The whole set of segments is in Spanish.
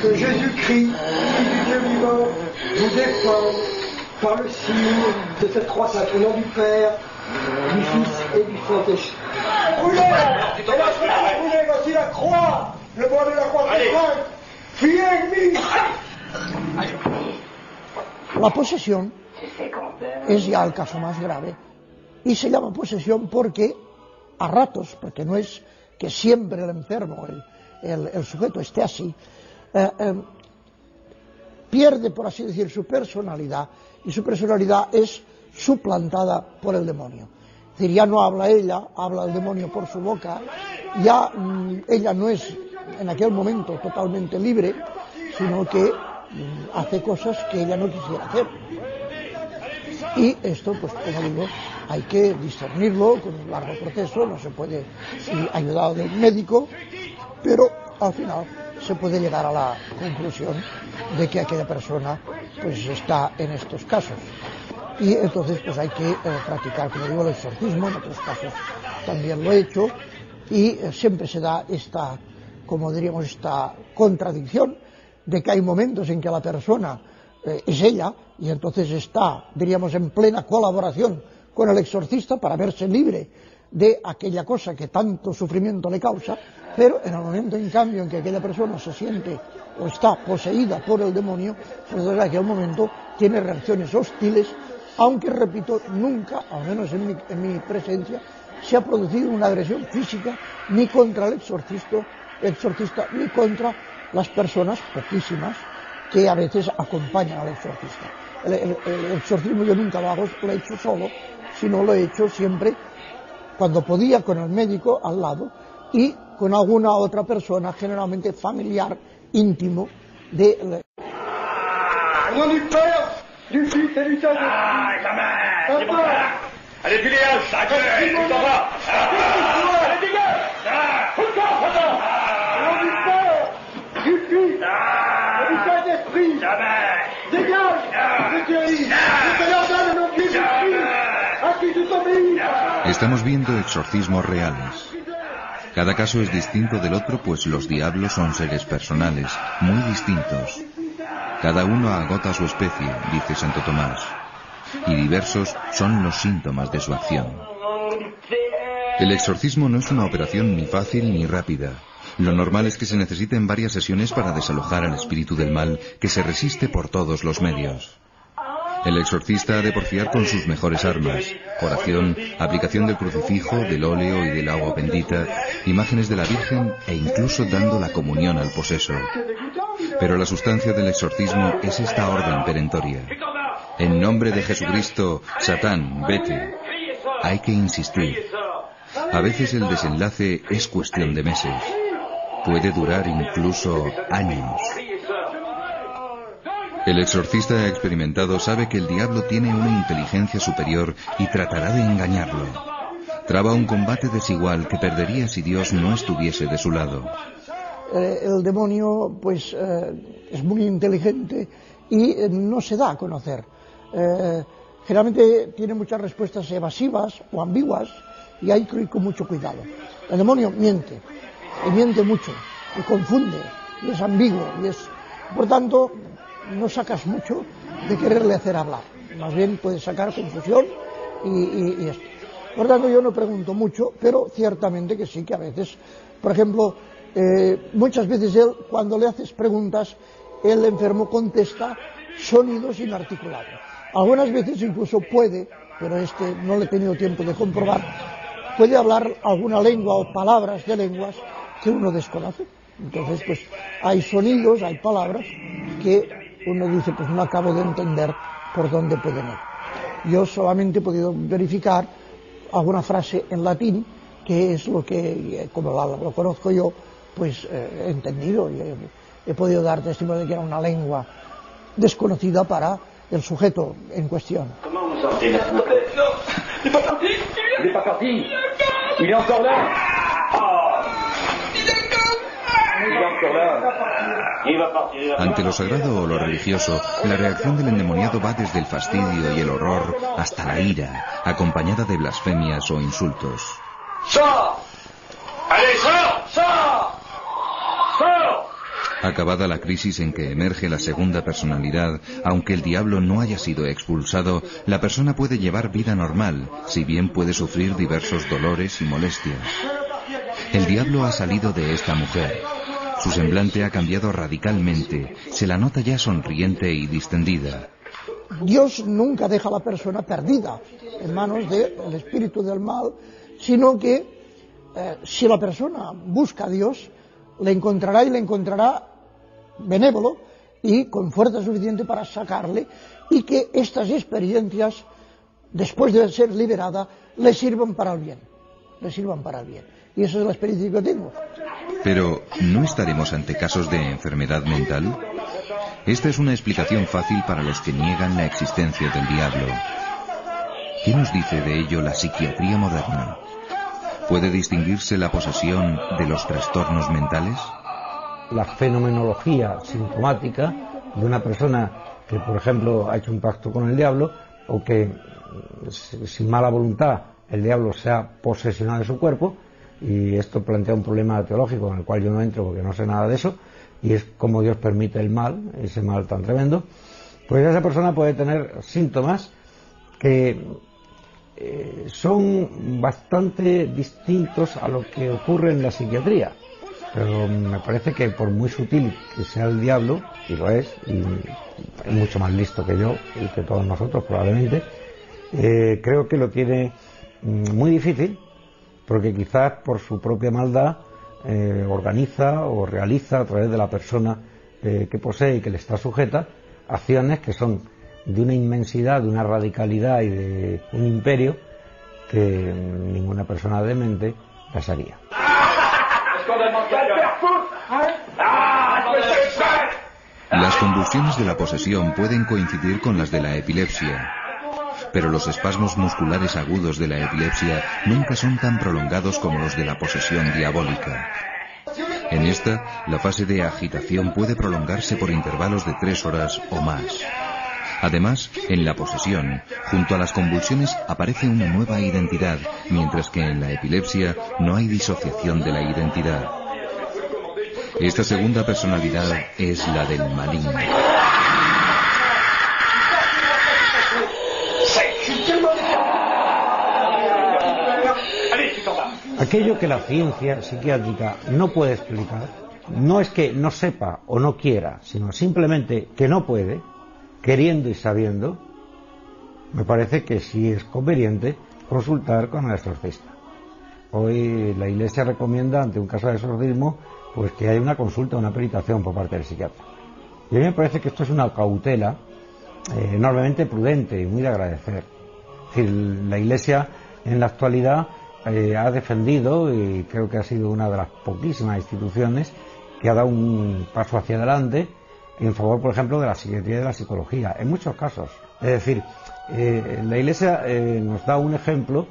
que Jésus-Christ, Fils du Dieu vivant, vous défend par le signe de cette croix sainte, au nom du Père, du Fils et du Saint-Esprit. Brûlez! Et la croix, brûlez, voici la croix! Le bois de la croix c'est sainte! Fuyez, ennemis! La posesión es ya el caso más grave y se llama posesión porque a ratos, porque no es que siempre el enfermo, el sujeto esté así, pierde, por así decir, su personalidad, y su personalidad es suplantada por el demonio. Es decir, ya no habla ella, habla el demonio por su boca, ya ella no es en aquel momento totalmente libre, sino que hace cosas que ella no quisiera hacer. Y esto, pues como digo, hay que discernirlo con un largo proceso, no se puede ir ayudado del médico, pero al final se puede llegar a la conclusión de que aquella persona pues está en estos casos. Y entonces pues hay que practicar, como digo, el exorcismo, en otros casos también lo he hecho, y siempre se da esta, como diríamos, esta contradicción de que hay momentos en que la persona es ella, y entonces está, diríamos, en plena colaboración con el exorcista para verse libre de aquella cosa que tanto sufrimiento le causa, pero en el momento, en cambio, en que aquella persona se siente o está poseída por el demonio, pues en aquel momento tiene reacciones hostiles, aunque, repito, nunca, al menos en mi presencia, se ha producido una agresión física ni contra el exorcista ni contra las personas, poquísimas, que a veces acompañan al exorcista. El exorcismo yo nunca lo he hecho solo, sino lo he hecho siempre cuando podía con el médico al lado y con alguna otra persona, generalmente familiar, íntimo de... Au nom du Père, du Fils et du Saint-Esprit. Allez, tu les haches, allez, tu t'en vas. Allez, dégage. Au nom du Père, du Fils et du Saint-Esprit. Dégage, je te dis, je te l'ordonne au nom de Jésus-Christ, à qui tu t'obéis. Estamos viendo exorcismos reales. Cada caso es distinto del otro, pues los diablos son seres personales, muy distintos. Cada uno agota su especie, dice Santo Tomás, y diversos son los síntomas de su acción. El exorcismo no es una operación ni fácil ni rápida. Lo normal es que se necesiten varias sesiones para desalojar al espíritu del mal, que se resiste por todos los medios. El exorcista ha de porfiar con sus mejores armas: oración, aplicación del crucifijo, del óleo y del agua bendita, imágenes de la Virgen e incluso dando la comunión al poseso. Pero la sustancia del exorcismo es esta orden perentoria: en nombre de Jesucristo, Satán, vete. Hay que insistir. A veces el desenlace es cuestión de meses. Puede durar incluso años. El exorcista experimentado sabe que el diablo tiene una inteligencia superior y tratará de engañarlo. Traba un combate desigual que perdería si Dios no estuviese de su lado. El demonio pues es muy inteligente y no se da a conocer. Generalmente tiene muchas respuestas evasivas o ambiguas y hay que ir con mucho cuidado. El demonio miente, y miente mucho, y confunde, y es ambiguo, y es... Por tanto, no sacas mucho de quererle hacer hablar. Más bien puedes sacar confusión y esto. Por tanto, yo no pregunto mucho, pero ciertamente que sí, que a veces, por ejemplo, muchas veces él, cuando le haces preguntas, el enfermo contesta sonidos inarticulados. Algunas veces incluso puede, pero no le he tenido tiempo de comprobar, puede hablar alguna lengua o palabras de lenguas que uno desconoce. Entonces, pues, hay sonidos, hay palabras que uno dice, pues no acabo de entender por dónde pueden ir. Yo solamente he podido verificar alguna frase en latín, que es lo que, como lo conozco yo, pues he entendido y he podido dar testimonio de que era una lengua desconocida para el sujeto en cuestión. Comment vous sortez maintenant? Il est pas parti. Il est pas parti. Il est encore là. Ante lo sagrado o lo religioso, la reacción del endemoniado va desde el fastidio y el horror hasta la ira, acompañada de blasfemias o insultos. ¡Sors! ¡Allez, sors! ¡Sors! ¡Sors! Acabada la crisis en que emerge la segunda personalidad, aunque el diablo no haya sido expulsado, la persona puede llevar vida normal, si bien puede sufrir diversos dolores y molestias. El diablo ha salido de esta mujer. Su semblante ha cambiado radicalmente, se la nota ya sonriente y distendida. Dios nunca deja a la persona perdida en manos del espíritu del mal, sino que si la persona busca a Dios, le encontrará, y le encontrará benévolo y con fuerza suficiente para sacarle, y que estas experiencias, después de ser liberada, le sirvan para el bien. Y esa es la experiencia que tengo. Pero, ¿no estaremos ante casos de enfermedad mental? Esta es una explicación fácil para los que niegan la existencia del diablo. ¿Qué nos dice de ello la psiquiatría moderna? ¿Puede distinguirse la posesión de los trastornos mentales? La fenomenología sintomática de una persona que, por ejemplo, ha hecho un pacto con el diablo, o que, sin mala voluntad, el diablo se ha posesionado de su cuerpo, y esto plantea un problema teológico en el cual yo no entro porque no sé nada de eso, y es cómo Dios permite el mal, ese mal tan tremendo. Pues esa persona puede tener síntomas que son bastante distintos a lo que ocurre en la psiquiatría, pero me parece que por muy sutil que sea el diablo, y lo es, y es mucho más listo que yo y que todos nosotros probablemente, creo que lo tiene muy difícil, porque quizás por su propia maldad organiza o realiza a través de la persona que posee y que le está sujeta acciones que son de una inmensidad, de una radicalidad y de un imperio que ninguna persona demente las haría. Las convulsiones de la posesión pueden coincidir con las de la epilepsia, pero los espasmos musculares agudos de la epilepsia nunca son tan prolongados como los de la posesión diabólica. En esta, la fase de agitación puede prolongarse por intervalos de 3 horas o más. Además, en la posesión, junto a las convulsiones aparece una nueva identidad, mientras que en la epilepsia no hay disociación de la identidad. Esta segunda personalidad es la del maligno. Aquello que la ciencia psiquiátrica no puede explicar, no es que no sepa o no quiera, sino simplemente que no puede, queriendo y sabiendo, me parece que sí es conveniente consultar con el exorcista. Hoy la Iglesia recomienda, ante un caso de exorcismo, pues que haya una consulta, una peritación por parte del psiquiatra. Y a mí me parece que esto es una cautela enormemente prudente y muy de agradecer. Es decir, la Iglesia en la actualidad ha defendido, y creo que ha sido una de las poquísimas instituciones que ha dado un paso hacia adelante en favor, por ejemplo, de la psiquiatría y de la psicología, en muchos casos. Es decir, la Iglesia nos da un ejemplo,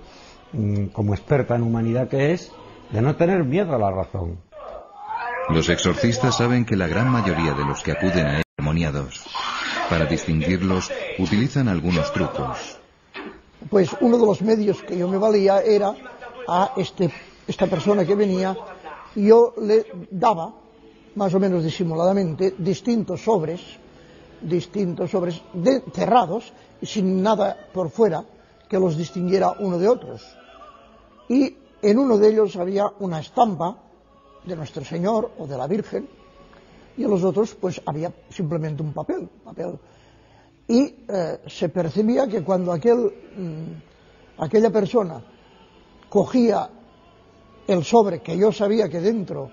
como experta en humanidad que es, de no tener miedo a la razón. Los exorcistas saben que la gran mayoría de los que acuden a él son demoniados. Para distinguirlos, utilizan algunos trucos. Pues uno de los medios que yo me valía era a esta persona que venía, yo le daba, más o menos disimuladamente, distintos sobres cerrados, sin nada por fuera que los distinguiera uno de otros. Y en uno de ellos había una estampa de Nuestro Señor o de la Virgen, y en los otros pues había simplemente un papel. Y se percibía que cuando aquella persona cogía el sobre, que yo sabía que dentro,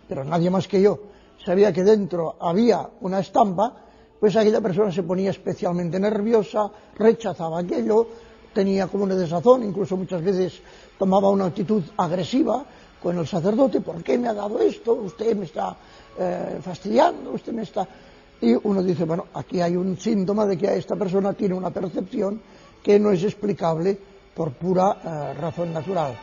pero nadie más que yo, sabía que dentro había una estampa, pues aquella persona se ponía especialmente nerviosa, rechazaba aquello, tenía como una desazón, incluso muchas veces tomaba una actitud agresiva con el sacerdote. ¿Por qué me ha dado esto? Usted me está fastidiando, usted me está... Y uno dice, bueno, aquí hay un síntoma de que esta persona tiene una percepción que no es explicable por pura razón natural.